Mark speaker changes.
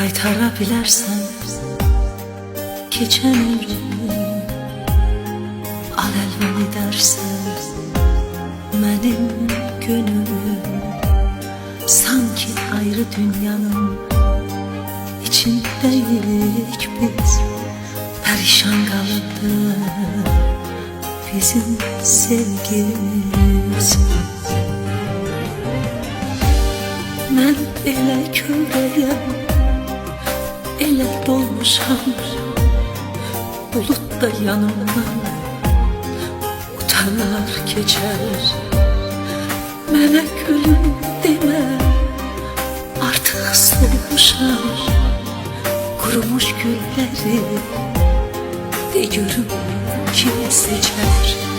Speaker 1: Qaytara bilərsən keçən ömrümü, al əlvən edərsən mənim gönlümü. Sanki ayrı dünyanın içindəyik biz, pərişan qalıbdı bizim sevgimiz. Mən elə kövrəyəm, elə dolmuşam, bulut da yanımdan utanlar keçər. Mənə gülüm demə, artıq soğumuşam, qurumuş gülləri de görüm kim seçər.